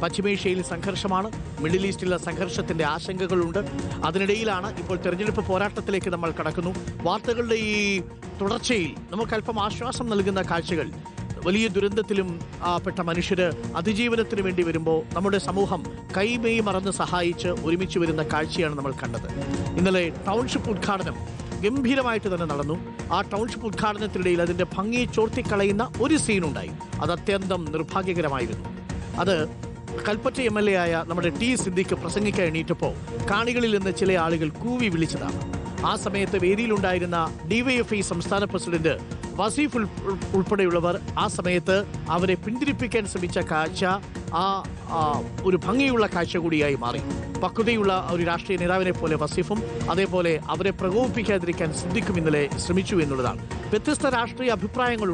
പശ്ചിമേഷ്യയിൽ സംഘർഷമാണ്, മിഡിൽ ഈസ്റ്റിലെ സംഘർഷത്തിന്റെ ആശങ്കകളുണ്ട്. അതിനിടയിലാണ് ഇപ്പോൾ തെരഞ്ഞെടുപ്പ് പോരാട്ടത്തിലേക്ക് നമ്മൾ കടക്കുന്നു. വാർത്തകളുടെ ഈ തുടർച്ചയിൽ നമുക്ക് അല്പം ആശ്വാസം നൽകുന്ന കാഴ്ചകൾ, വലിയ ദുരന്തത്തിലും പെട്ട മനുഷ്യര് അതിജീവനത്തിന് വേണ്ടി വരുമ്പോൾ നമ്മുടെ സമൂഹം കൈമേയി മറന്ന് സഹായിച്ച് ഒരുമിച്ച് വരുന്ന കാഴ്ചയാണ് നമ്മൾ കണ്ടത്. ഇന്നലെ ടൗൺഷിപ്പ് ഉദ്ഘാടനം ഗംഭീരമായിട്ട് തന്നെ നടന്നു. ആ ടൗൺഷിപ്പ് ഉദ്ഘാടനത്തിനിടയിൽ അതിൻ്റെ ഭംഗി ചോർത്തിക്കളയുന്ന ഒരു സീനുണ്ടായി. അത് അത്യന്തം നിർഭാഗ്യകരമായിരുന്നു. അത് കൽപ്പറ്റ MLA ആയ നമ്മുടെ ടി സിദ്ദിഖ് പ്രസംഗിക്കാൻ എണീറ്റപ്പോൾ കാണികളിൽ നിന്ന് ചില ആളുകൾ കൂവി വിളിച്ചതാണ്. ആ സമയത്ത് വേദിയിലുണ്ടായിരുന്ന DYFI സംസ്ഥാന പ്രസിഡന്റ് വസീഫ് ഉൾപ്പെടെയുള്ളവർ ആ സമയത്ത് അവരെ പിന്തിരിപ്പിക്കാൻ ശ്രമിച്ച കാഴ്ച ഒരു ഭംഗിയുള്ള കാഴ്ച കൂടിയായി മാറി. പക്വതയുള്ള ഒരു രാഷ്ട്രീയ നേതാവിനെ പോലെ വസീഫും അതേപോലെ അവരെ പ്രകോപിപ്പിക്കാതിരിക്കാൻ സിദ്ദിഖും ഇന്നലെ ശ്രമിച്ചു എന്നുള്ളതാണ്. വ്യത്യസ്ത രാഷ്ട്രീയ അഭിപ്രായങ്ങൾ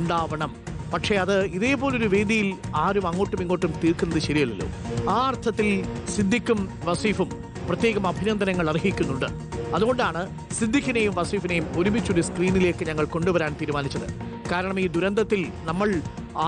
ഉണ്ടാവണം. പക്ഷേ അത് ഇതേപോലൊരു വേദിയിൽ ആരും അങ്ങോട്ടും ഇങ്ങോട്ടും തീർക്കുന്നത് ശരിയല്ലല്ലോ. ആ അർത്ഥത്തിൽ സിദ്ദിഖും വസീഫും പ്രത്യേകം അഭിനന്ദനങ്ങൾ അർഹിക്കുന്നുണ്ട്. അതുകൊണ്ടാണ് സിദ്ദിഖിനെയും വസീഫിനെയും ഒരുമിച്ചൊരു സ്ക്രീനിലേക്ക് ഞങ്ങൾ കൊണ്ടുവരാൻ തീരുമാനിച്ചത്. കാരണം ഈ ദുരന്തത്തിൽ നമ്മൾ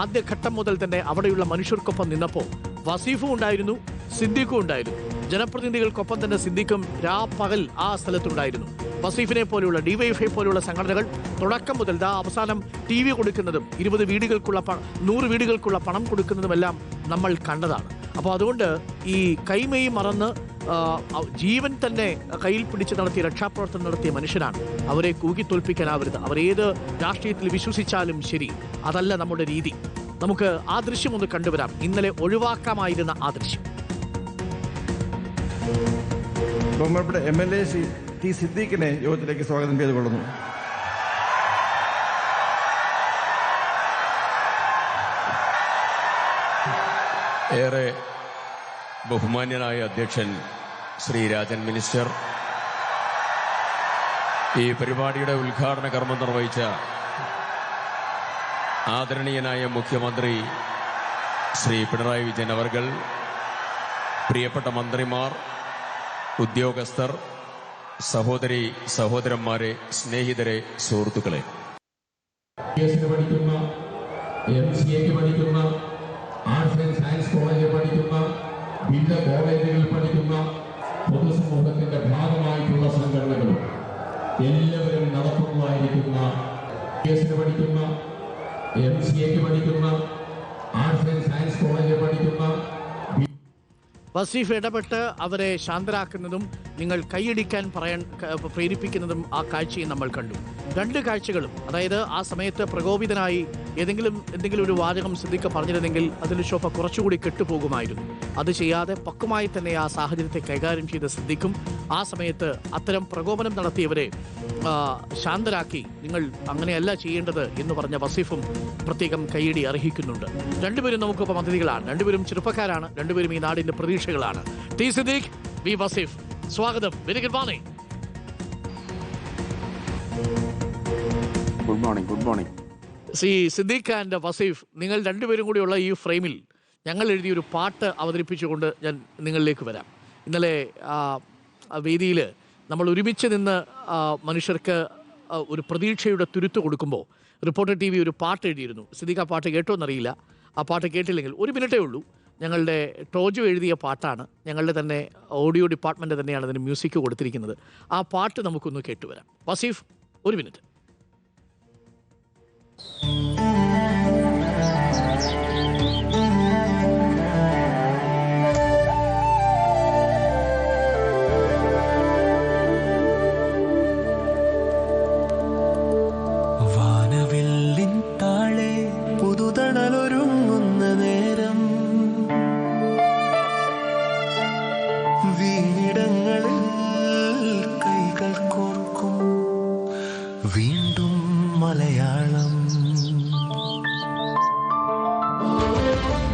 ആദ്യഘട്ടം മുതൽ തന്നെ അവിടെയുള്ള മനുഷ്യർക്കൊപ്പം നിന്നപ്പോൾ വസീഫും ഉണ്ടായിരുന്നു, സിദ്ദിഖും ഉണ്ടായിരുന്നു. ജനപ്രതിനിധികൾക്കൊപ്പം തന്നെ സിദ്ദിഖും രാപ്പകൽ ആ സ്ഥലത്തുണ്ടായിരുന്നു. വസീഫിനെ പോലെയുള്ള DYFI പോലെയുള്ള സംഘടനകൾ തുടക്കം മുതൽ അവസാനം TV കൊടുക്കുന്നതും 20 വീടുകൾക്കുള്ള 100 വീടുകൾക്കുള്ള പണം കൊടുക്കുന്നതുമെല്ലാം നമ്മൾ കണ്ടതാണ്. അപ്പോൾ അതുകൊണ്ട് ഈ കൈമേയി മറന്ന് ജീവൻ തന്നെ കയ്യിൽ പിടിച്ച് നടത്തിയ രക്ഷാപ്രവർത്തനം നടത്തിയ മനുഷ്യരാണ്. അവരെ കൂകിത്തോൽപ്പിക്കാനാവരുത്. അവരേത് രാഷ്ട്രീയത്തിൽ വിശ്വസിച്ചാലും ശരി, അതല്ല നമ്മുടെ രീതി. നമുക്ക് ആ ദൃശ്യം ഒന്ന് കണ്ടുവരാം. ഇന്നലെ ഒഴിവാക്കാമായിരുന്ന ആ ദൃശ്യം. ബഹുമാനപ്പെട്ട MLA ടി സിദ്ദീഖിനെ യോഗത്തിലേക്ക് സ്വാഗതം ചെയ്തുകൊള്ളുന്നു. ഏറെ ബഹുമാന്യനായ അധ്യക്ഷൻ ശ്രീ രാജൻ മിനിസ്റ്റർ, ഈ പരിപാടിയുടെ ഉദ്ഘാടന കർമ്മം നിർവഹിച്ച ആദരണീയനായ മുഖ്യമന്ത്രി ശ്രീ പിണറായി വിജയൻ അവർകൾ, പ്രിയപ്പെട്ട മന്ത്രിമാർ, ഉദ്യോഗസ്ഥർ, സഹോദരി സഹോദരന്മാരെ, സ്നേഹിതരെ, സുഹൃത്തുക്കളെ, പഠിക്കുന്ന MCAക്ക് പഠിക്കുന്ന ആർട്സ് ആൻഡ് സയൻസ് കോളേജിൽ പഠിക്കുന്ന വിവിധ കോളേജുകളിൽ പഠിക്കുന്ന പൊതുസമൂഹത്തിന്റെ ഭാഗമായിട്ടുള്ള സംഘടനകളും എല്ലാവരും നടത്തുന്നതായിരിക്കുന്ന പഠിക്കുന്ന MCAക്ക് പഠിക്കുന്ന ആർട്സ് ആൻഡ് സയൻസ് കോളേജിൽ പഠിക്കുന്ന വസീഫ് ഇടപെട്ട് അവരെ ശാന്തരാക്കുന്നതും നിങ്ങൾ കൈയടിക്കാൻ പ്രേരിപ്പിക്കുന്നതും ആ കാഴ്ചയും നമ്മൾ കണ്ടു. രണ്ട് കാഴ്ചകളും, അതായത് ആ സമയത്ത് പ്രകോപിതനായി എന്തെങ്കിലും ഒരു വാചകം സിദ്ദിഖ് പറഞ്ഞിരുന്നെങ്കിൽ അതിൻ്റെ ശോഭ കുറച്ചുകൂടി കെട്ടുപോകുമായിരുന്നു. അത് ചെയ്യാതെ പക്വമായി തന്നെ ആ സാഹചര്യത്തെ കൈകാര്യം ചെയ്ത സിദ്ദിഖും ആ സമയത്ത് അത്തരം പ്രകോപനം നടത്തിയവരെ ശാന്തരാക്കി നിങ്ങൾ അങ്ങനെയല്ല ചെയ്യേണ്ടത് എന്ന് പറഞ്ഞ വസീഫും പ്രത്യേകം കൈയടി അർഹിക്കുന്നുണ്ട്. രണ്ടുപേരും നമുക്കിപ്പം അതിഥികളാണ്, രണ്ടുപേരും ചെറുപ്പക്കാരാണ്, രണ്ടുപേരും ഈ നാടിന്റെ പ്രതീക്ഷകളാണ്. ടി സിദ്ദിഖ്, വി വസീഫ്, സ്വാഗതം. Very good morning. Good morning. Siddique and Vaseef, നിങ്ങൾ രണ്ടുപേരും കൂടിയുള്ള ഈ ഫ്രെയിമിൽ ഞങ്ങൾ എഴുതിയൊരു പാട്ട് അവതരിപ്പിച്ചുകൊണ്ട് ഞാൻ നിങ്ങളിലേക്ക് വരാം. ഇന്നലെ വേദിയിൽ നമ്മൾ ഒരുമിച്ച് നിന്ന് മനുഷ്യർക്ക് ഒരു പ്രതീക്ഷയുടെ തുരുത്ത് കൊടുക്കുമ്പോൾ റിപ്പോർട്ടർ TV ഒരു പാട്ട് എഴുതിയിരുന്നു. സിദ്ദിഖ് ആ പാട്ട് കേട്ടോ എന്നറിയില്ല. ആ പാട്ട് കേട്ടില്ലെങ്കിൽ 1 മിനിറ്റേ ഉള്ളൂ. ഞങ്ങളുടെ ടോജു എഴുതിയ പാട്ടാണ്. ഞങ്ങളുടെ തന്നെ ഓഡിയോ ഡിപ്പാർട്ട്മെൻറ്റ് തന്നെയാണ് അതിന് മ്യൂസിക് കൊടുത്തിരിക്കുന്നത്. ആ പാട്ട് നമുക്കൊന്ന് കേട്ടുവരാം. വസീഫ്, 1 മിനിറ്റ്. വീണ്ടും മലയാളം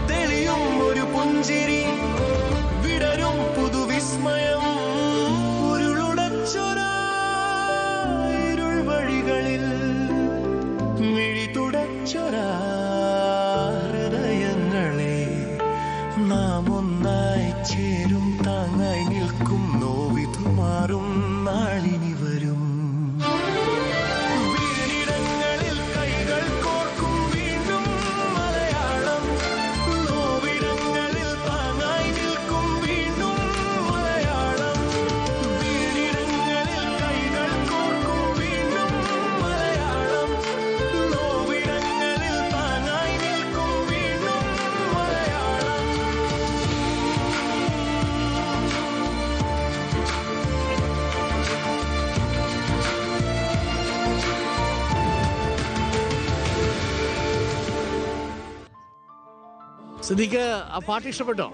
തെളിയും ഒരു പുഞ്ചിരി, വിടരും പുതുവിസ്മയം, ഇരുൾ വഴികളിൽ മിഴി തുടച്ചൊരാ ഹൃദയങ്ങളെ നാം ഒന്നായി ചേരും, താങ്ങായി നിൽക്കും, നോവിധു മാറും നാളിനി വരും. സിദ്ദീഖ്, ആ പാട്ട് ഇഷ്ടപ്പെട്ടോ?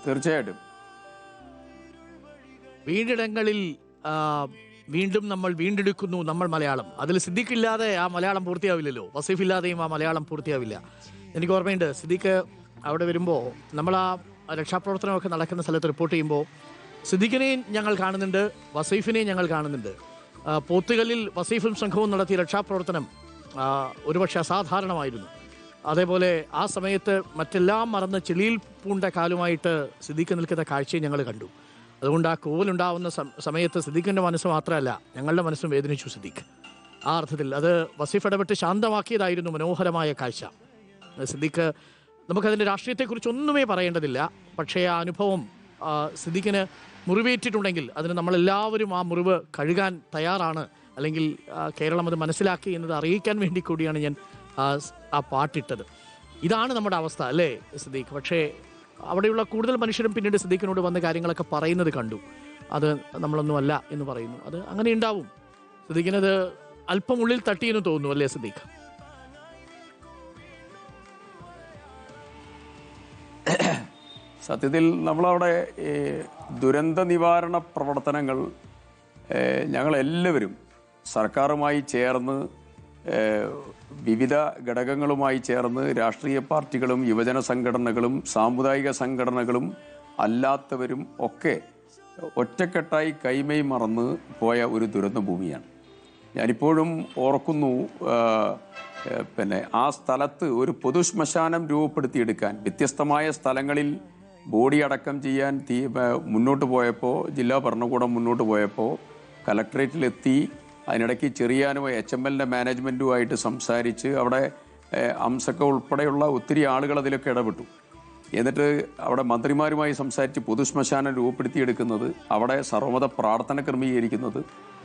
തീർച്ചയായിട്ടും. വീണ്ടിടങ്ങളിൽ വീണ്ടും നമ്മൾ വീണ്ടെടുക്കുന്നു നമ്മൾ മലയാളം. അതിൽ സിദ്ദീഖ് ഇല്ലാതെ ആ മലയാളം പൂർത്തിയാവില്ലല്ലോ, വസീഫ് ഇല്ലാതെയും ആ മലയാളം പൂർത്തിയാവില്ല. എനിക്ക് ഓർമ്മയുണ്ട്, സിദ്ദീഖ് അവിടെ വരുമ്പോൾ നമ്മൾ ആ രക്ഷാപ്രവർത്തനമൊക്കെ നടക്കുന്ന സ്ഥലത്ത് റിപ്പോർട്ട് ചെയ്യുമ്പോൾ സിദ്ദീഖിനെയും ഞങ്ങൾ കാണുന്നുണ്ട്, വസീഫിനെയും ഞങ്ങൾ കാണുന്നുണ്ട്. പോത്തുകല്ലിൽ വസീഫും സംഘവും നടത്തിയ രക്ഷാപ്രവർത്തനം ഒരുപക്ഷെ അസാധാരണമായിരുന്നു. അതേപോലെ ആ സമയത്ത് മറ്റെല്ലാം മറന്ന് ചെളിയിൽ പൂണ്ട കാലുമായിട്ട് സിദ്ദീഖ് നിൽക്കുന്ന കാഴ്ചയും ഞങ്ങൾ കണ്ടു. അതുകൊണ്ട് ആ കോവിലുണ്ടാവുന്ന സമയത്ത് സിദ്ദീഖിൻ്റെ മനസ്സ് മാത്രമല്ല, ഞങ്ങളുടെ മനസ്സും വേദനിച്ചു സിദ്ദീഖ്. ആ അർത്ഥത്തിൽ അത് വസീഫ് ഇടപെട്ട് ശാന്തമാക്കിയതായിരുന്നു മനോഹരമായ കാഴ്ച. സിദ്ദീഖ്, നമുക്കതിൻ്റെ രാഷ്ട്രീയത്തെക്കുറിച്ച് ഒന്നുമേ പറയേണ്ടതില്ല. പക്ഷേ ആ അനുഭവം സിദ്ദീഖിന് മുറിവേറ്റിട്ടുണ്ടെങ്കിൽ അതിന് നമ്മളെല്ലാവരും ആ മുറിവ് കഴുകാൻ തയ്യാറാണ്, അല്ലെങ്കിൽ കേരളം അത് മനസ്സിലാക്കി എന്നത് അറിയിക്കാൻ വേണ്ടി കൂടിയാണ് ഞാൻ ആ പാട്ടിട്ടത്. ഇതാണ് നമ്മുടെ അവസ്ഥ അല്ലേ സിദ്ദീഖ്? പക്ഷേ അവിടെയുള്ള കൂടുതൽ മനുഷ്യരും പിന്നീട് സിദ്ദീഖിനോട് വന്ന കാര്യങ്ങളൊക്കെ പറയുന്നത് കണ്ടു. അത് നമ്മളൊന്നുമല്ല എന്ന് പറയുന്നു. അത് അങ്ങനെ ഉണ്ടാവും. സിദ്ദീഖിനത് അല്പം ഉള്ളിൽ തട്ടിയെന്ന് തോന്നുന്നു അല്ലേ സിദ്ദീഖ്? സത്യത്തിൽ നമ്മളവിടെ ദുരന്ത നിവാരണ പ്രവർത്തനങ്ങൾ ഞങ്ങളെല്ലാവരും സർക്കാരുമായി ചേർന്ന്, വിവിധ ഘടകങ്ങളുമായി ചേർന്ന്, രാഷ്ട്രീയ പാർട്ടികളും യുവജന സംഘടനകളും സാമുദായിക സംഘടനകളും അല്ലാത്തവരും ഒക്കെ ഒറ്റക്കെട്ടായി കൈമൈ മറന്ന് പോയ ഒരു ദുരന്ത ഭൂമിയാണ്. ഞാനിപ്പോഴും ഓർക്കുന്നു, ആ സ്ഥലത്ത് ഒരു പൊതു ശ്മശാനം രൂപപ്പെടുത്തിയെടുക്കാൻ വ്യത്യസ്തമായ സ്ഥലങ്ങളിൽ ബോഡി അടക്കം ചെയ്യാൻ മുന്നോട്ട് പോയപ്പോൾ, ജില്ലാ ഭരണകൂടം മുന്നോട്ട് പോയപ്പോൾ കലക്ട്രേറ്റിലെത്തി. അതിനിടയ്ക്ക് ചെറിയാനും HMLൻ്റെ മാനേജ്മെൻറ്റുമായിട്ട് സംസാരിച്ച് അവിടെ അംസക്ക ഉൾപ്പെടെയുള്ള ഒത്തിരി ആളുകൾ അതിലൊക്കെ ഇടപെട്ടു. എന്നിട്ട് അവിടെ മന്ത്രിമാരുമായി സംസാരിച്ച് പൊതുശ്മശാനം രൂപപ്പെടുത്തിയെടുക്കുന്നത്, അവിടെ സർവ്വമത പ്രാർത്ഥന ക്രമീകരിക്കുന്നത്,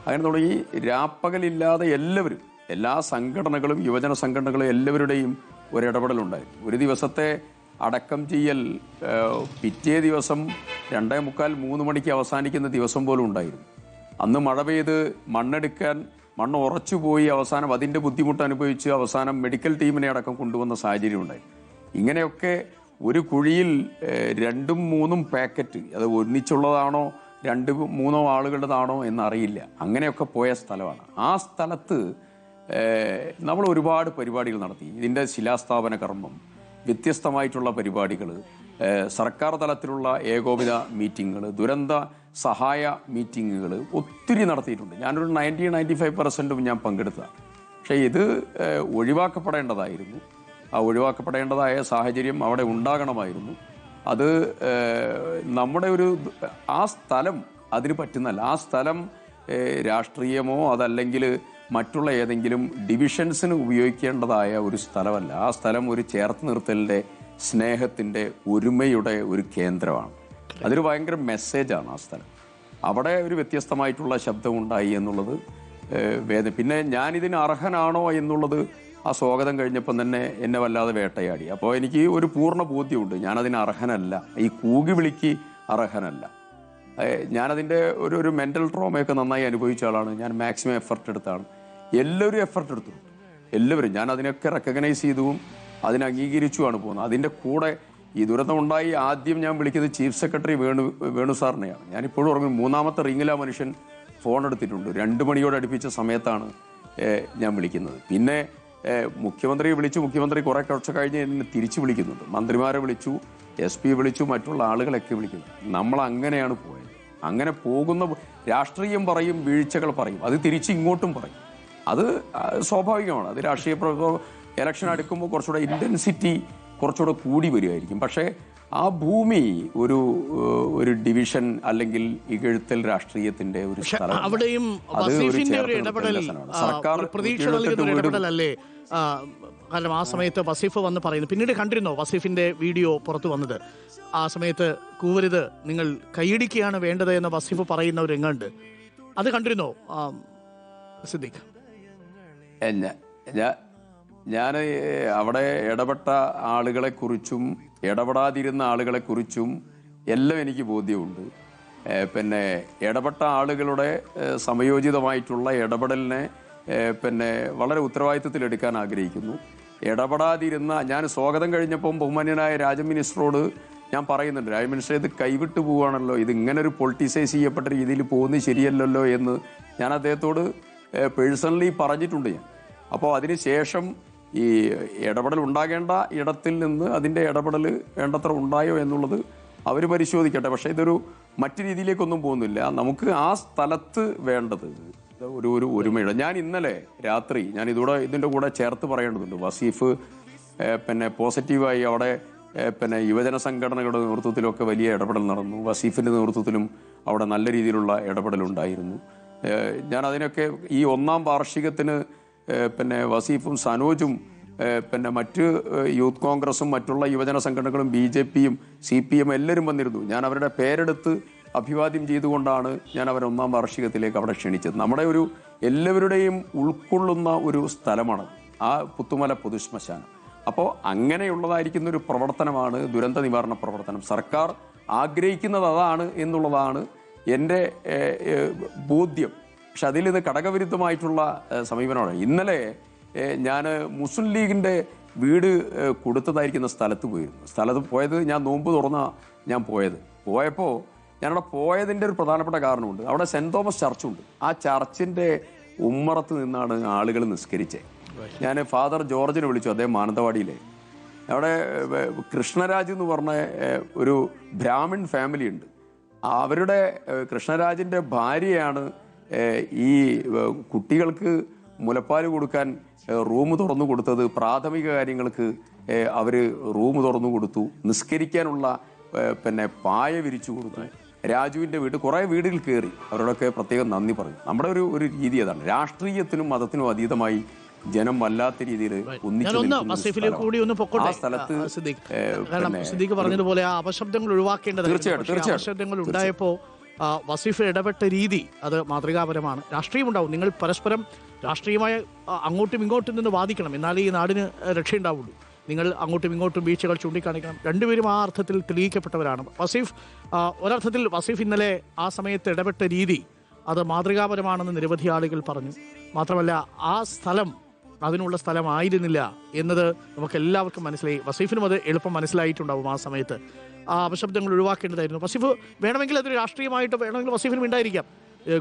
അങ്ങനെ തുടങ്ങി രാപ്പകലില്ലാതെ എല്ലാവരും, എല്ലാ സംഘടനകളും യുവജന സംഘടനകളും എല്ലാവരുടെയും ഒരിടപെടലുണ്ടായിരുന്നു. ഒരു ദിവസത്തെ അടക്കം ചെയ്യൽ പിറ്റേ ദിവസം 2:45-3 മണിക്ക് അവസാനിക്കുന്ന ദിവസം പോലും ഉണ്ടായിരുന്നു. അന്ന് മഴ പെയ്ത് മണ്ണ് ഉറച്ചുപോയി അവസാനം അതിൻ്റെ ബുദ്ധിമുട്ട് അനുഭവിച്ച് അവസാനം മെഡിക്കൽ ടീമിനെ അടക്കം കൊണ്ടുവന്ന സാഹചര്യം ഉണ്ടായി. ഇങ്ങനെയൊക്കെ ഒരു കുഴിയിൽ 2-3 പാക്കറ്റ്, അത് ഒന്നിച്ചുള്ളതാണോ 2-3 ആളുകളുടേതാണോ എന്നറിയില്ല, അങ്ങനെയൊക്കെ പോയ സ്ഥലമാണ്. ആ സ്ഥലത്ത് നമ്മൾ ഒരുപാട് പരിപാടികൾ നടത്തി. ഇതിൻ്റെ ശിലാസ്ഥാപന കർമ്മം, വ്യത്യസ്തമായിട്ടുള്ള പരിപാടികൾ, സർക്കാർ തലത്തിലുള്ള ഏകോപിത മീറ്റിങ്ങുകൾ, ദുരന്ത സഹായ മീറ്റിങ്ങുകൾ ഒത്തിരി നടത്തിയിട്ടുണ്ട്. ഞാനൊരു 90-95% ഞാൻ പങ്കെടുത്തതാണ്. പക്ഷേ ഇത് ഒഴിവാക്കപ്പെടേണ്ടതായിരുന്നു. ആ ഒഴിവാക്കപ്പെടേണ്ടതായ സാഹചര്യം അവിടെ ഉണ്ടാകണമായിരുന്നു. അത് നമ്മുടെ ആ സ്ഥലം അതിന് പറ്റുന്നല്ല. ആ സ്ഥലം രാഷ്ട്രീയമോ അതല്ലെങ്കിൽ മറ്റുള്ള ഏതെങ്കിലും ഡിവിഷൻസിന് ഉപയോഗിക്കേണ്ടതായ ഒരു സ്ഥലമല്ല. ആ സ്ഥലം ഒരു ചേർത്ത് നിർത്തലിൻ്റെ, സ്നേഹത്തിൻ്റെ, ഒരുമയുടെ ഒരു കേന്ദ്രമാണ്. അതൊരു ഭയങ്കര മെസ്സേജാണ് ആ സ്ഥലം. അവിടെ ഒരു വ്യത്യസ്തമായിട്ടുള്ള ശബ്ദമുണ്ടായി എന്നുള്ളത് പിന്നെ ഞാനിതിന് അർഹനാണോ എന്നുള്ളത് ആ സ്വാഗതം കഴിഞ്ഞപ്പം തന്നെ എന്നെ വല്ലാതെ വേട്ടയാടി. അപ്പോൾ എനിക്ക് ഒരു പൂർണ്ണ ബോധ്യമുണ്ട്, ഞാനതിന് അർഹനല്ല, ഈ കൂകി വിളിക്ക് അർഹനല്ല. ഞാനതിൻ്റെ ഒരു മെൻ്റൽ ട്രോമയൊക്കെ നന്നായി അനുഭവിച്ച ആളാണ്. ഞാൻ മാക്സിമം എഫർട്ട് എടുത്താണ്. എല്ലാവരും എഫർട്ട് എടുത്തു, എല്ലാവരും. ഞാൻ അതിനൊക്കെ റെക്കഗ്നൈസ് ചെയ്തും അതിനെ അംഗീകരിച്ചുമാണ് പോകുന്നത്. അതിൻ്റെ കൂടെ ഈ ദുരന്തമുണ്ടായി ആദ്യം ഞാൻ വിളിക്കുന്നത് ചീഫ് സെക്രട്ടറി വേണു സാറിനെയാണ്. ഞാനിപ്പോഴും ഓർമ്മ, 3ാമത്തെ റിങ്ങിൽ ആ മനുഷ്യൻ ഫോൺ എടുത്തിട്ടുണ്ട്. 2 മണിയോട് അടുപ്പിച്ച സമയത്താണ് ഞാൻ വിളിക്കുന്നത്. പിന്നെ മുഖ്യമന്ത്രിയെ വിളിച്ചു. മുഖ്യമന്ത്രി കുറച്ച് കഴിഞ്ഞ് എന്നെ തിരിച്ചു വിളിക്കുന്നുണ്ട്. മന്ത്രിമാരെ വിളിച്ചു, SP വിളിച്ചു, മറ്റുള്ള ആളുകളൊക്കെ വിളിക്കുന്നു. നമ്മൾ അങ്ങനെയാണ് പോയത്. അങ്ങനെ പോകുന്ന രാഷ്ട്രീയം പറയും, വീഴ്ചകൾ പറയും, അത് തിരിച്ച് ഇങ്ങോട്ടും പറയും. അത് സ്വാഭാവികമാണ്. അത് രാഷ്ട്രീയ ഇലക്ഷൻ അടുക്കുമ്പോൾ കുറച്ചുകൂടെ ഇൻറ്റൻസിറ്റി കുറച്ചുകൂടെ കൂടി വരികയായിരിക്കും. പക്ഷേ ആ ഭൂമി ഒരു ഡിവിഷൻ അല്ലെങ്കിൽ ഇകഴ്ത്തൽ രാഷ്ട്രീയത്തിന്റെ ഒരു സ്ഥലം. അവിടെയും സർക്കാർ പ്രതീക്ഷ നൽകുന്ന ഇടപെടലല്ലേ? കാരണം ആ സമയത്ത് വസീഫ് വന്ന് പറയുന്നു. പിന്നീട് കണ്ടിരുന്നോ വസീഫിന്റെ വീഡിയോ പുറത്തു വന്നത്? ആ സമയത്ത് കൂവരുത്, നിങ്ങൾ കൈയിടിക്കുകയാണ് വേണ്ടത് എന്ന് വസീഫ് പറയുന്ന ഒരു രംഗമുണ്ട്. അത് കണ്ടിരുന്നോ സിദ്ദീഖ്? ഞാൻ അവിടെ ഇടപെട്ട ആളുകളെക്കുറിച്ചും ഇടപെടാതിരുന്ന ആളുകളെക്കുറിച്ചും എല്ലാം എനിക്ക് ബോധ്യമുണ്ട്. പിന്നെ ഇടപെട്ട ആളുകളുടെ സമയോചിതമായിട്ടുള്ള ഇടപെടലിനെ പിന്നെ വളരെ ഉത്തരവാദിത്വത്തിലെടുക്കാൻ ആഗ്രഹിക്കുന്നു. ഇടപെടാതിരുന്ന ഞാൻ സ്വാഗതം കഴിഞ്ഞപ്പം ബഹുമാന്യനായ രാജ മിനിസ്റ്ററോട് ഞാൻ പറയുന്നുണ്ട്, രാജ മിനിസ്റ്റർ ഇത് കൈവിട്ടു പോവുകയാണല്ലോ, ഇത് ഇങ്ങനെ ഒരു പൊളിറ്റിസൈസ് ചെയ്യപ്പെട്ട രീതിയിൽ പോകുന്നത് ശരിയല്ലല്ലോ എന്ന് ഞാൻ അദ്ദേഹത്തോട് പേഴ്സണലി പറഞ്ഞിട്ടുണ്ട് ഞാൻ. അപ്പോൾ അതിന് ശേഷം ഈ ഇടപെടൽ ഉണ്ടാകേണ്ട ഇടത്തിൽ നിന്ന് അതിൻ്റെ ഇടപെടൽ വേണ്ടത്ര ഉണ്ടായോ എന്നുള്ളത് അവർ പരിശോധിക്കട്ടെ. പക്ഷേ ഇതൊരു മറ്റു രീതിയിലേക്കൊന്നും പോകുന്നില്ല. നമുക്ക് ആ സ്ഥലത്ത് വേണ്ടത് ഒരു ഒരുമയുടെ. ഞാൻ ഇന്നലെ രാത്രി ഞാൻ ഇതിൻ്റെ കൂടെ ചേർത്ത് പറയേണ്ടതുണ്ട്, വസീഫ് പിന്നെ പോസിറ്റീവായി അവിടെ പിന്നെ യുവജന സംഘടനകളുടെ നേതൃത്വത്തിലൊക്കെ വലിയ ഇടപെടൽ നടന്നു. വസീഫിൻ്റെ നേതൃത്വത്തിലും അവിടെ നല്ല രീതിയിലുള്ള ഇടപെടലുണ്ടായിരുന്നു. ഞാൻ അതിനൊക്കെ ഈ 1ാം വാർഷികത്തിന് പിന്നെ വസീഫും സനോജും പിന്നെ മറ്റ് യൂത്ത് കോൺഗ്രസും മറ്റുള്ള യുവജന സംഘടനകളും BJPയും CPM എല്ലാവരും വന്നിരുന്നു. ഞാൻ അവരുടെ പേരെടുത്ത് അഭിവാദ്യം ചെയ്തുകൊണ്ടാണ് ഞാൻ അവരെ 1ാം വാർഷികത്തിലേക്ക് അവിടെ ക്ഷണിച്ചത്. നമ്മുടെ ഒരു എല്ലാവരുടെയും ഉൾക്കൊള്ളുന്ന ഒരു സ്ഥലമാണ് ആ പുത്തുമല പൊതുശ്മശാനം. അപ്പോൾ അങ്ങനെയുള്ളതായിരിക്കുന്ന ഒരു പ്രവർത്തനമാണ് ദുരന്ത നിവാരണ പ്രവർത്തനം. സർക്കാർ ആഗ്രഹിക്കുന്നത് അതാണ് എന്നുള്ളതാണ് എൻ്റെ ബോധ്യം. പക്ഷെ അതിലിത് ഘടകവിരുദ്ധമായിട്ടുള്ള സമീപനമാണ്. ഇന്നലെ ഞാൻ മുസ്ലിം ലീഗിൻ്റെ വീട് കൊടുത്തതായിരിക്കുന്ന സ്ഥലത്ത് പോയിരുന്നു. സ്ഥലത്ത് പോയത് ഞാൻ നോമ്പ് തുറന്ന ഞാൻ പോയപ്പോൾ ഞാനവിടെ പോയതിൻ്റെ ഒരു പ്രധാനപ്പെട്ട കാരണമുണ്ട്. അവിടെ സെൻറ് തോമസ് ചർച്ചുണ്ട്. ആ ചർച്ചിൻ്റെ ഉമ്മറത്ത് നിന്നാണ് ആളുകൾ നിസ്കരിച്ചത്. ഞാൻ ഫാദർ ജോർജിനെ വിളിച്ചു, അദ്ദേഹം മാനന്തവാടിയിലെ. അവിടെ കൃഷ്ണരാജ് എന്ന് പറഞ്ഞ ഒരു ബ്രാഹ്മിൺ ഫാമിലി ഉണ്ട്. അവരുടെ കൃഷ്ണരാജിൻ്റെ ഭാര്യയാണ് ഈ കുട്ടികൾക്ക് മുലപ്പാൽ കൊടുക്കാൻ റൂം തുറന്നു കൊടുത്തത്. പ്രാഥമിക കാര്യങ്ങൾക്ക് അവർ റൂം തുറന്നു കൊടുത്തു. നിസ്കരിക്കാനുള്ള പിന്നെ പായ വിരിച്ചു കൊടുത്തു. രാജുവിൻ്റെ വീട് കുറേ വീടുകൾ കയറി അവരോടൊക്കെ പ്രത്യേകം നന്ദി പറഞ്ഞു. നമ്മുടെ ഒരു രീതി അതാണ്. രാഷ്ട്രീയത്തിനും മതത്തിനും അതീതമായി ജനം വല്ലാത്ത രീതിയിൽ സിദ്ദീഖ് പറഞ്ഞതുപോലെ ആ അപശബ്ദങ്ങൾ ഒഴിവാക്കേണ്ടത്. അപശബ്ദങ്ങൾ ഉണ്ടായപ്പോൾ വസീഫ് ഇടപെട്ട രീതി അത് മാതൃകാപരമാണ്. രാഷ്ട്രീയമുണ്ടാവും, നിങ്ങൾ പരസ്പരം രാഷ്ട്രീയമായ അങ്ങോട്ടും ഇങ്ങോട്ടും നിന്ന് വാദിക്കണം, എന്നാലേ ഈ നാടിന് രക്ഷയുണ്ടാവുള്ളൂ. നിങ്ങൾ അങ്ങോട്ടും ഇങ്ങോട്ടും വീഴ്ചകൾ ചൂണ്ടിക്കാണിക്കണം. രണ്ടുപേരും ആ അർത്ഥത്തിൽ തെളിയിക്കപ്പെട്ടവരാണ്. വസീഫ് ഒരർത്ഥത്തിൽ വസീഫ് ഇന്നലെ ആ സമയത്ത് ഇടപെട്ട രീതി അത് മാതൃകാപരമാണെന്ന് നിരവധി ആളുകൾ പറഞ്ഞു. മാത്രമല്ല ആ സ്ഥലം അതിനുള്ള സ്ഥലമായിരുന്നില്ല എന്നത് നമുക്ക് എല്ലാവർക്കും മനസ്സിലായി. വസീഫിനും അത് എളുപ്പം മനസ്സിലായിട്ടുണ്ടാവും. ആ സമയത്ത് ആ അപശബ്ദങ്ങൾ ഒഴിവാക്കേണ്ടതായിരുന്നു. വസീഫ് വേണമെങ്കിൽ അതൊരു രാഷ്ട്രീയമായിട്ട് വേണമെങ്കിൽ വസീഫിന് ഉണ്ടായിരിക്കാം.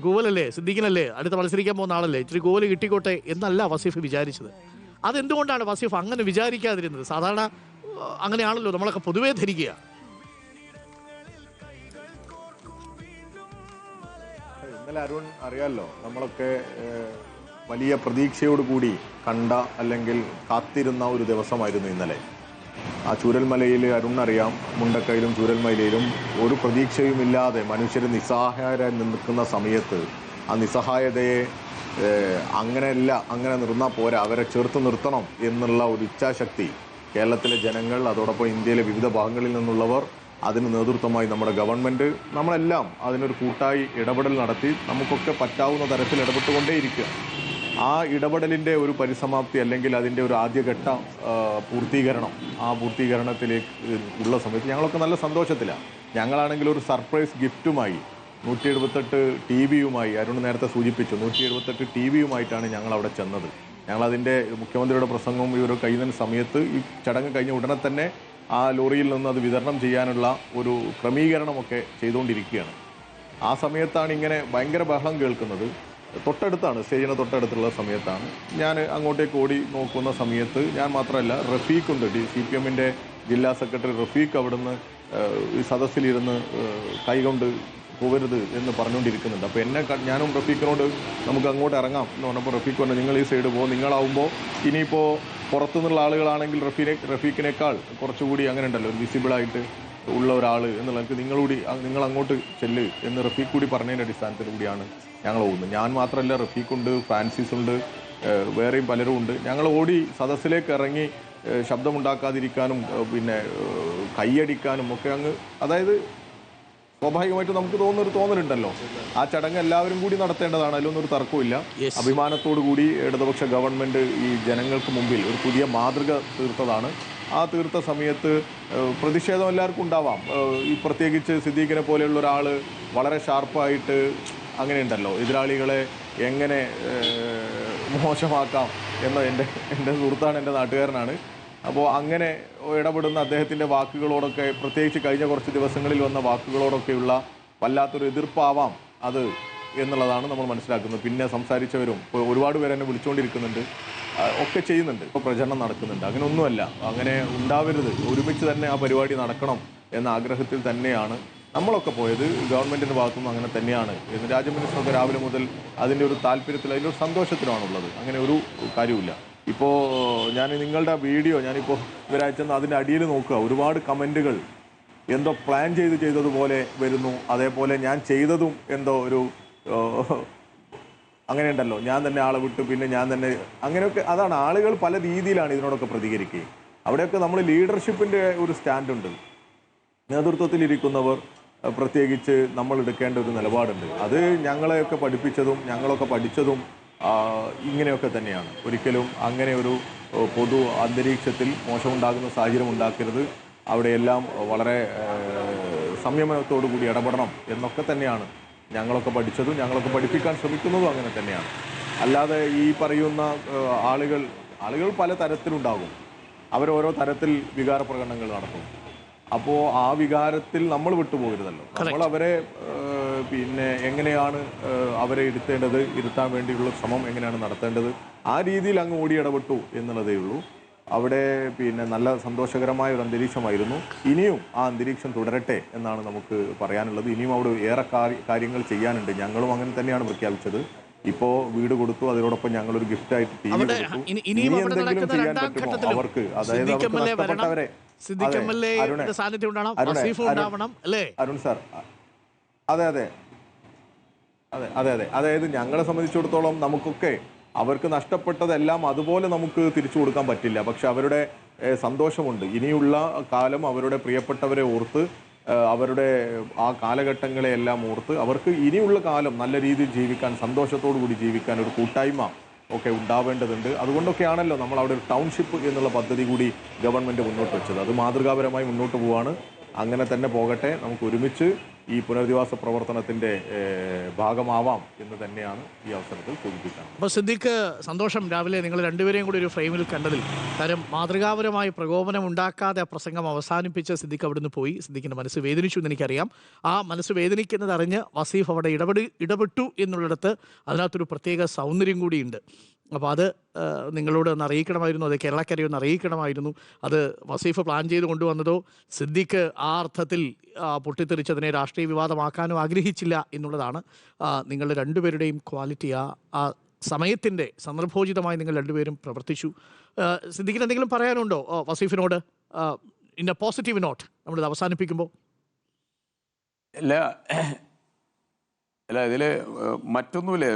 കൂവലല്ലേ, സിദ്ദീഖിനല്ലേ, അടുത്ത മത്സരിക്കാൻ പോകുന്ന ആളല്ലേ, ഇച്ചിരി കൂവൽ കിട്ടിക്കോട്ടെ എന്നല്ല വസീഫ് വിചാരിച്ചത്. അതെന്തുകൊണ്ടാണ് വസീഫ് അങ്ങനെ വിചാരിക്കാതിരുന്നത്? സാധാരണ അങ്ങനെയാണല്ലോ നമ്മളൊക്കെ പൊതുവേ ധരിക്കുക. ഇന്നലെ അരുൺ അറിയാമല്ലോ, നമ്മളൊക്കെ വലിയ പ്രതീക്ഷയോടുകൂടി കണ്ട അല്ലെങ്കിൽ കാത്തിരുന്ന ഒരു ദിവസമായിരുന്നു ഇന്നലെ. ആ ചൂരൽമലയിൽ അരുണറിയാം, മുണ്ടക്കയിലും ചൂരൽമലയിലും ഒരു പ്രതീക്ഷയും ഇല്ലാതെ മനുഷ്യർ നിസ്സഹായരായി നിൽക്കുന്ന സമയത്ത് ആ നിസ്സഹായതയെ അങ്ങനെ നിർന്നാൽ പോരാ, അവരെ ചേർത്ത് നിർത്തണം എന്നുള്ള ഒരു ഇച്ഛാശക്തി കേരളത്തിലെ ജനങ്ങൾ, അതോടൊപ്പം ഇന്ത്യയിലെ വിവിധ ഭാഗങ്ങളിൽ നിന്നുള്ളവർ, അതിന് നേതൃത്വമായി നമ്മുടെ ഗവൺമെൻറ്, നമ്മളെല്ലാം അതിനൊരു കൂട്ടായി ഇടപെടൽ നടത്തി നമുക്കൊക്കെ പറ്റാവുന്ന തരത്തിൽ ഇടപെട്ടുകൊണ്ടേയിരിക്കുക. ആ ഇടപെടലിൻ്റെ ഒരു പരിസമാപ്തി അല്ലെങ്കിൽ അതിൻ്റെ ഒരു ആദ്യഘട്ട പൂർത്തീകരണം, ആ പൂർത്തീകരണത്തിലേക്ക് ഉള്ള സമയത്ത് ഞങ്ങളൊക്കെ നല്ല സന്തോഷത്തിലാണ്. ഞങ്ങളാണെങ്കിൽ ഒരു സർപ്രൈസ് ഗിഫ്റ്റുമായി 178 TV-യുമായി, അരുൺ നേരത്തെ സൂചിപ്പിച്ചു, 178 TV-യുമായിട്ടാണ് ഞങ്ങൾ അവിടെ ചെന്നത്. ഞങ്ങളതിൻ്റെ മുഖ്യമന്ത്രിയുടെ പ്രസംഗവും ഈ ഒരു കഴിയുന്ന സമയത്ത് ഈ ചടങ്ങ് കഴിഞ്ഞ ഉടനെ തന്നെ ആ ലോറിയിൽ നിന്ന് അത് വിതരണം ചെയ്യാനുള്ള ഒരു ക്രമീകരണമൊക്കെ ചെയ്തുകൊണ്ടിരിക്കുകയാണ്. ആ സമയത്താണ് ഇങ്ങനെ ഭയങ്കര ബഹളം കേൾക്കുന്നത്. തൊട്ടടുത്താണ്, സ്റ്റേജിന് തൊട്ടടുത്തുള്ള സമയത്താണ്. ഞാൻ അങ്ങോട്ടേക്ക് ഓടി നോക്കുന്ന സമയത്ത് ഞാൻ മാത്രമല്ല, റഫീഖുണ്ട്, CPM-ൻ്റെ ജില്ലാ സെക്രട്ടറി റഫീഖ് അവിടുന്ന് ഈ സദസ്സിലിരുന്ന് കൈകൊണ്ട് പോകരുത് എന്ന് പറഞ്ഞുകൊണ്ടിരിക്കുന്നുണ്ട്. അപ്പോൾ ഞാനും റഫീഖിനോട് നമുക്ക് അങ്ങോട്ട് ഇറങ്ങാം എന്ന് പറഞ്ഞപ്പോൾ റഫീഖ് പറഞ്ഞു, നിങ്ങൾ ഈ സൈഡ് പോകും, നിങ്ങളാവുമ്പോൾ ഇനിയിപ്പോൾ പുറത്തുനിന്നുള്ള ആളുകളാണെങ്കിൽ റഫീഖിനേക്കാൾ കുറച്ചുകൂടി അങ്ങനെ ഉണ്ടല്ലോ ഒരു വിസിബിളായിട്ട് ഉള്ള ഒരാൾ എന്നുള്ളത്, നിങ്ങൾ അങ്ങോട്ട് ചെല്ല് എന്ന് റഫീഖ് കൂടി പറഞ്ഞതിൻ്റെ അടിസ്ഥാനത്തിൽ കൂടിയാണ് ഞങ്ങൾ പോകുന്നത്. ഞാൻ മാത്രമല്ല, റഫീഖുണ്ട്, ഫ്രാൻസിസ് ഉണ്ട്, വേറെയും പലരും ഉണ്ട്. ഞങ്ങൾ ഓടി സദസ്സിലേക്ക് ഇറങ്ങി ശബ്ദമുണ്ടാക്കാതിരിക്കാനും പിന്നെ കൈയടിക്കാനും ഒക്കെ അതായത് സ്വാഭാവികമായിട്ട് നമുക്ക് തോന്നലുണ്ടല്ലോ, ആ ചടങ്ങ് എല്ലാവരും കൂടി നടത്തേണ്ടതാണ്, അതിലൊന്നും തർക്കമില്ല. അഭിമാനത്തോടു കൂടി ഇടതുപക്ഷ ഗവൺമെൻറ് ഈ ജനങ്ങൾക്ക് മുമ്പിൽ ഒരു പുതിയ മാതൃക തീർത്തതാണ്. ആ തീർത്ത സമയത്ത് പ്രതിഷേധം എല്ലാവർക്കും ഉണ്ടാവാം. ഈ പ്രത്യേകിച്ച് സിദ്ദീഖിനെ പോലെയുള്ള ഒരാൾ വളരെ ഷാർപ്പായിട്ട് അങ്ങനെയുണ്ടല്ലോ, എതിരാളികളെ എങ്ങനെ മോശമാക്കാം എന്ന എൻ്റെ സുഹൃത്താണ്, എൻ്റെ നാട്ടുകാരനാണ്. അപ്പോൾ അങ്ങനെ ഇടപെടുന്ന അദ്ദേഹത്തിൻ്റെ വാക്കുകളോടൊക്കെ, പ്രത്യേകിച്ച് കഴിഞ്ഞ കുറച്ച് ദിവസങ്ങളിൽ വന്ന വാക്കുകളോടൊക്കെയുള്ള വല്ലാത്തൊരു എതിർപ്പാവാം അത് എന്നുള്ളതാണ് നമ്മൾ മനസ്സിലാക്കുന്നത്. പിന്നെ സംസാരിച്ചവരും ഇപ്പോൾ ഒരുപാട് പേര് എന്നെ വിളിച്ചുകൊണ്ടിരിക്കുന്നുണ്ട്, ഒക്കെ ചെയ്യുന്നുണ്ട്, ഇപ്പോൾ പ്രചരണം നടക്കുന്നുണ്ട്. അങ്ങനെ ഒന്നുമല്ല, അങ്ങനെ ഉണ്ടാവരുത്. ഒരുമിച്ച് തന്നെ ആ പരിപാടി നടക്കണം എന്ന ആഗ്രഹത്തിൽ തന്നെയാണ് നമ്മളൊക്കെ പോയത്. ഗവൺമെൻറ്റിൻ്റെ ഭാഗത്തുനിന്ന് അങ്ങനെ തന്നെയാണ് എന്ന് രാജ്യ മിനിസ്റ്ററൊക്കെ രാവിലെ മുതൽ അതിൻ്റെ ഒരു താല്പര്യത്തിൽ, അതിൻ്റെ ഒരു സന്തോഷത്തിലാണുള്ളത്. അങ്ങനെ ഒരു കാര്യമില്ല. ഇപ്പോൾ ഞാൻ നിങ്ങളുടെ വീഡിയോ ഞാനിപ്പോൾ ഇവരയച്ചെന്ന് അതിൻ്റെ അടിയിൽ നോക്കുക, ഒരുപാട് കമൻറ്റുകൾ എന്തോ പ്ലാൻ ചെയ്തതുപോലെ വരുന്നു. അതേപോലെ ഞാൻ ചെയ്തതും എന്തോ ഒരു അങ്ങനെയുണ്ടല്ലോ, ഞാൻ തന്നെ ആളെ വിട്ടു, പിന്നെ ഞാൻ തന്നെ, അങ്ങനെയൊക്കെ. അതാണ്, ആളുകൾ പല രീതിയിലാണ് ഇതിനോടൊക്കെ പ്രതികരിക്കുക. അവിടെയൊക്കെ നമ്മൾ ലീഡർഷിപ്പിൻ്റെ ഒരു സ്റ്റാൻഡുണ്ട്. നേതൃത്വത്തിലിരിക്കുന്നവർ പ്രത്യേകിച്ച് നമ്മൾ എടുക്കേണ്ട ഒരു നിലപാടുണ്ട്. അത് ഞങ്ങളെയൊക്കെ പഠിപ്പിച്ചതും ഞങ്ങളൊക്കെ പഠിച്ചതും ഇങ്ങനെയൊക്കെ തന്നെയാണ്. ഒരിക്കലും അങ്ങനെ ഒരു പൊതു അന്തരീക്ഷത്തിൽ മോശമുണ്ടാകുന്ന സാഹചര്യം ഉണ്ടാക്കരുത്. അവിടെയെല്ലാം വളരെ സംയമനത്തോടു കൂടി ഇടപെടണം എന്നൊക്കെ തന്നെയാണ് ഞങ്ങളൊക്കെ പഠിച്ചതും ഞങ്ങളൊക്കെ പഠിപ്പിക്കാൻ ശ്രമിക്കുന്നതും അങ്ങനെ തന്നെയാണ്. അല്ലാതെ ഈ പറയുന്ന ആളുകൾ പല തരത്തിലുണ്ടാകും. അവരോരോ തരത്തിൽ വികാര പ്രകടനങ്ങൾ നടത്തും. അപ്പോൾ ആ വികാരത്തിൽ നമ്മൾ വിട്ടുപോകരുതല്ലോ. നമ്മൾ അവരെ പിന്നെ എങ്ങനെയാണ് അവരെ ഇരുത്താൻ വേണ്ടിയുള്ള ശ്രമം എങ്ങനെയാണ് നടത്തേണ്ടത്, ആ രീതിയിൽ അങ്ങ് ഓടി ഇടപെട്ടു എന്നുള്ളതേ ഉള്ളൂ. അവിടെ പിന്നെ നല്ല സന്തോഷകരമായ ഒരു അന്തരീക്ഷമായിരുന്നു. ഇനിയും ആ അന്തരീക്ഷം തുടരട്ടെ എന്നാണ് നമുക്ക് പറയാനുള്ളത്. ഇനിയും അവിടെ ഏറെ കാര്യങ്ങൾ ചെയ്യാനുണ്ട്. ഞങ്ങളും അങ്ങനെ തന്നെയാണ് പ്രഖ്യാപിച്ചത്. ഇപ്പോൾ വീട് കൊടുത്തു, അതിനോടൊപ്പം ഞങ്ങളൊരു ഗിഫ്റ്റായിട്ട് ടി വി കൊടുത്തു. ഇനി എന്തെങ്കിലും ചെയ്യാൻ പറ്റുമോ അവർക്ക്, അതായത് അവർക്ക് നഷ്ടപ്പെട്ടവരെ. അരുൺ സാർ, അതെ, അതായത് ഞങ്ങളെ സംബന്ധിച്ചിടത്തോളം നമുക്കൊക്കെ അവർക്ക് നഷ്ടപ്പെട്ടതെല്ലാം അതുപോലെ നമുക്ക് തിരിച്ചു കൊടുക്കാൻ പറ്റില്ല. പക്ഷെ അവരുടെ സന്തോഷമുണ്ട്. ഇനിയുള്ള കാലം അവരുടെ പ്രിയപ്പെട്ടവരെ ഓർത്ത്, അവരുടെ ആ കാലഘട്ടങ്ങളെയെല്ലാം ഓർത്ത് അവർക്ക് ഇനിയുള്ള കാലം നല്ല രീതിയിൽ ജീവിക്കാൻ, സന്തോഷത്തോടു കൂടി ജീവിക്കാൻ ഒരു കൂട്ടായ്മ ഒക്കെ ഉണ്ടാവേണ്ടതുണ്ട്. അതുകൊണ്ടൊക്കെയാണല്ലോ നമ്മൾ അവിടെ ഒരു ടൗൺഷിപ്പ് എന്നുള്ള പദ്ധതി കൂടി ഗവൺമെൻറ് മുന്നോട്ട് വെച്ചത്. അത് മാതൃകാപരമായി മുന്നോട്ട് പോവുകയാണ്. അങ്ങനെ തന്നെ പോകട്ടെ. നമുക്ക് ഒരുമിച്ച് ഈ പുനരധിവാസ പ്രവർത്തനത്തിൻ്റെ ഭാഗമാവാം എന്ന് തന്നെയാണ് ഈ അവസരത്തിൽ സൂചിപ്പിക്കുന്നത്. അപ്പോൾ സിദ്ദീഖ്, സന്തോഷം രാവിലെ നിങ്ങൾ രണ്ടുപേരെയും കൂടി ഒരു ഫ്രെയിമിൽ കണ്ടതിൽ. കാര്യം മാതൃകാപരമായി പ്രകോപനം ഉണ്ടാക്കാതെ ആ പ്രസംഗം അവസാനിപ്പിച്ച് സിദ്ദീഖ് അവിടുന്ന് പോയി. സിദ്ദീഖിൻ്റെ മനസ്സ് വേദനിച്ചു എന്ന് എനിക്കറിയാം. ആ മനസ്സ് വേദനിക്കുന്നത് അറിഞ്ഞ് വസീഫ് അവിടെ ഇടപെട്ടു എന്നുള്ളിടത്ത് അതിനകത്തൊരു പ്രത്യേക സൗന്ദര്യം കൂടിയുണ്ട്. അപ്പോൾ അത് നിങ്ങളോട് ഒന്ന് അറിയിക്കണമായിരുന്നു, അത് കേരളക്കരയെ ഒന്ന് അറിയിക്കണമായിരുന്നു. അത് വസീഫ് പ്ലാൻ ചെയ്ത് കൊണ്ടുവന്നതോ സിദ്ദീഖ് ആ അർത്ഥത്തിൽ പൊട്ടിത്തെറിച്ചതിനെ രാഷ്ട്രീയ വിവാദമാക്കാനോ ആഗ്രഹിച്ചില്ല എന്നുള്ളതാണ് നിങ്ങളുടെ രണ്ടുപേരുടെയും ക്വാളിറ്റി. ആ സമയത്തിൻ്റെ സന്ദർഭോചിതമായി നിങ്ങൾ രണ്ടുപേരും പ്രവർത്തിച്ചു. സിദ്ദീഖിന് എന്തെങ്കിലും പറയാനുണ്ടോ വസീഫിനോട് ഇൻ എ പോസിറ്റീവ് നോട്ട് നമ്മളിത് അവസാനിപ്പിക്കുമ്പോൾ? അല്ല ഇതിൽ മറ്റൊന്നുമില്ലേ,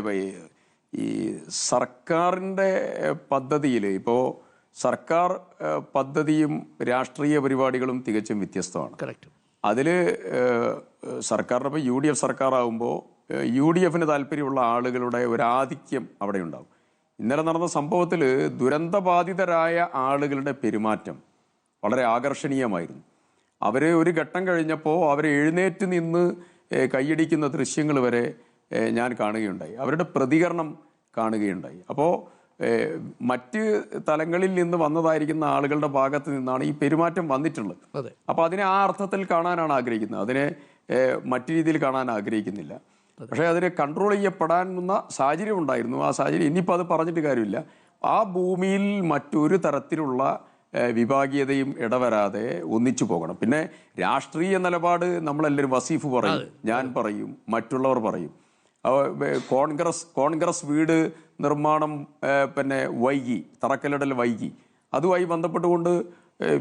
ഈ സർക്കാരിൻ്റെ പദ്ധതിയിൽ ഇപ്പോൾ സർക്കാർ പദ്ധതിയും രാഷ്ട്രീയ പരിപാടികളും തികച്ചും വ്യത്യസ്തമാണ്. കറക്റ്റ്. അതിൽ സർക്കാരിൻ്റെ ഇപ്പോൾ UDF സർക്കാരാകുമ്പോൾ UDFന് താല്പര്യമുള്ള ആളുകളുടെ ഒരു ആധിക്യം അവിടെ ഉണ്ടാകും. ഇന്നലെ നടന്ന സംഭവത്തിൽ ദുരന്തബാധിതരായ ആളുകളുടെ പെരുമാറ്റം വളരെ ആകർഷണീയമായിരുന്നു. അവർ ഒരു ഘട്ടം കഴിഞ്ഞപ്പോൾ അവർ എഴുന്നേറ്റ് നിന്ന് കൈയടിക്കുന്ന ദൃശ്യങ്ങൾ വരെ ഞാൻ കാണുകയുണ്ടായി. അവരുടെ പ്രതികരണം കാണുകയുണ്ടായി. അപ്പോൾ മറ്റ് തലങ്ങളിൽ നിന്ന് വന്നതായിരിക്കുന്ന ആളുകളുടെ ഭാഗത്ത് നിന്നാണ് ഈ പെരുമാറ്റം വന്നിട്ടുള്ളത്. അപ്പോൾ അതിനെ ആ അർത്ഥത്തിൽ കാണാനാണ് ആഗ്രഹിക്കുന്നത്, അതിനെ മറ്റു രീതിയിൽ കാണാൻ ആഗ്രഹിക്കുന്നില്ല. പക്ഷേ അതിനെ കൺട്രോൾ ചെയ്യപ്പെടാനുള്ള സാഹചര്യം ഉണ്ടായിരുന്നു. ആ സാഹചര്യം ഇനിയിപ്പോൾ അത് പറഞ്ഞിട്ട് കാര്യമില്ല. ആ ഭൂമിയിൽ മറ്റൊരു തരത്തിലുള്ള വിഭാഗീയതയും ഇടവരാതെ ഒന്നിച്ചു പോകണം. പിന്നെ രാഷ്ട്രീയ നിലപാട് നമ്മളെല്ലാവരും, വസീഫ് പറയും, ഞാൻ പറയും, മറ്റുള്ളവർ പറയും. കോൺഗ്രസ് വീട് നിർമ്മാണം പിന്നെ വൈകി, തറക്കല്ലിടൽ വൈകി, അതുമായി ബന്ധപ്പെട്ടുകൊണ്ട്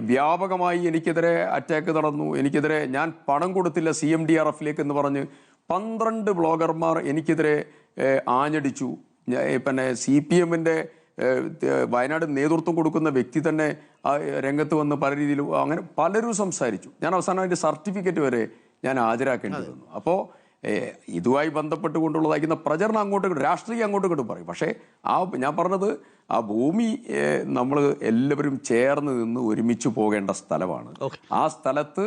വ്യാപകമായി എനിക്കെതിരെ അറ്റാക്ക് നടന്നു. എനിക്കെതിരെ ഞാൻ പണം കൊടുത്തില്ല CMDRFലേക്ക് എന്ന് പറഞ്ഞ് 12 ബ്ലോഗർമാർ എനിക്കെതിരെ ആഞ്ഞടിച്ചു. പിന്നെ CPMൻ്റെ വയനാട് നേതൃത്വം കൊടുക്കുന്ന വ്യക്തി തന്നെ രംഗത്ത് വന്ന് പല രീതിയിലും അങ്ങനെ പലരും സംസാരിച്ചു. ഞാൻ അവസാനം അതിൻ്റെ സർട്ടിഫിക്കറ്റ് വരെ ഞാൻ ഹാജരാക്കേണ്ടി വന്നു. അപ്പോൾ ഇതുമായി ബന്ധപ്പെട്ടുകൊണ്ടുള്ളതായിരിക്കുന്ന പ്രചരണം അങ്ങോട്ടും രാഷ്ട്രീയം അങ്ങോട്ടും പറയും. പക്ഷേ ഞാൻ പറഞ്ഞത് ആ ഭൂമി നമ്മൾ എല്ലാവരും ചേർന്ന് നിന്ന് ഒരുമിച്ച് പോകേണ്ട സ്ഥലമാണ്. ആ സ്ഥലത്ത്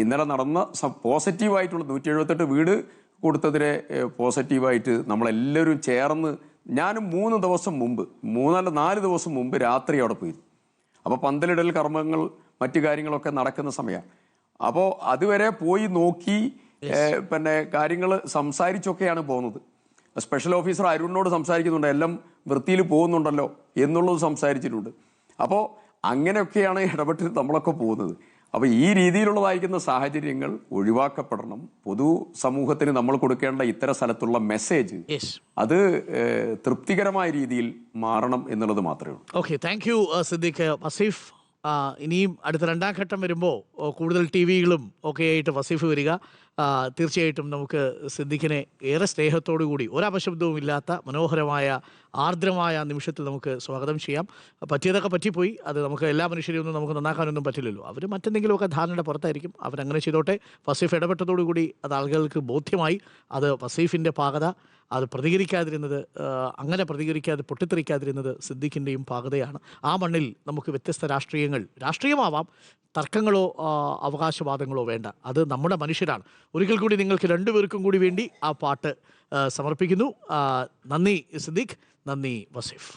ഇന്നലെ നടന്ന പോസിറ്റീവായിട്ടുള്ള 178 വീട് കൊടുത്തതിനെ പോസിറ്റീവായിട്ട് നമ്മളെല്ലാവരും ചേർന്ന് ഞാൻ 3 ദിവസം മുമ്പ് 4 ദിവസം മുമ്പ് രാത്രി അവിടെ പോയിരുന്നു. അപ്പോൾ പന്തലിടൽ കർമ്മങ്ങൾ മറ്റു കാര്യങ്ങളൊക്കെ നടക്കുന്ന സമയമാണ്. അപ്പോൾ അതുവരെ പോയി നോക്കി പിന്നെ കാര്യങ്ങൾ സംസാരിച്ചൊക്കെയാണ് പോകുന്നത്. സ്പെഷ്യൽ ഓഫീസർ അരുണിനോട് സംസാരിക്കുന്നുണ്ട്, എല്ലാം വൃത്തിയിൽ പോകുന്നുണ്ടല്ലോ എന്നുള്ളത് സംസാരിച്ചിട്ടുണ്ട്. അപ്പോൾ അങ്ങനെയൊക്കെയാണ് ഇടപെട്ട് നമ്മളൊക്കെ പോകുന്നത്. അപ്പോൾ ഈ രീതിയിലുള്ളതായിരിക്കുന്ന സാഹചര്യങ്ങൾ ഒഴിവാക്കപ്പെടണം. പൊതു സമൂഹത്തിന് നമ്മൾ കൊടുക്കേണ്ട ഇത്തരം സ്ഥലത്തുള്ള മെസ്സേജ് അത് തൃപ്തികരമായ രീതിയിൽ മാറണം എന്നുള്ളത് മാത്രമേ ഉള്ളൂ. Okay, thank you Siddique. Vaseef, ഇനിയും അടുത്ത 2ാം ഘട്ടം വരുമ്പോൾ കൂടുതൽ TV-കളും ഒക്കെ ആയിട്ട് വസീഫ് വരിക. തീർച്ചയായിട്ടും നമുക്ക് സിദ്ദീഖിനെ ഏറെ സ്നേഹത്തോടു കൂടി ഒരപശബ്ദവും ഇല്ലാത്ത മനോഹരമായ ആർദ്രമായ നിമിഷത്തിൽ നമുക്ക് സ്വാഗതം ചെയ്യാം. പറ്റിയതൊക്കെ പറ്റിപ്പോയി, അത് നമുക്ക് എല്ലാ മനുഷ്യരെയും ഒന്നും നമുക്ക് നന്നാക്കാനൊന്നും പറ്റില്ലല്ലോ. അവർ മറ്റെന്തെങ്കിലുമൊക്കെ ധാരണയുടെ പുറത്തായിരിക്കും, അവരങ്ങനെ ചെയ്തോട്ടെ. വസീഫ് ഇടപെട്ടതോടുകൂടി അത് ആളുകൾക്ക് ബോധ്യമായി. അത് വസീഫിൻ്റെ പാകത, അത് പ്രതികരിക്കാതിരുന്നത്, അങ്ങനെ പ്രതികരിക്കാതെ പൊട്ടിത്തെറിക്കാതിരുന്നത് സിദ്ദീഖിൻ്റെയും പാകതയാണ്. ആ മണ്ണിൽ നമുക്ക് വ്യത്യസ്ത രാഷ്ട്രീയമാവാം, തർക്കങ്ങളോ അവകാശവാദങ്ങളോ വേണ്ട. അത് നമ്മുടെ മനുഷ്യരാണ്. ഒരിക്കൽ കൂടി നിങ്ങൾക്ക് 2 പേർക്കും കൂടി വേണ്ടി ആ പാട്ട് സമർപ്പിക്കുന്നു. നന്ദി സിദ്ദീഖ്, നന്ദി വസീഫ്.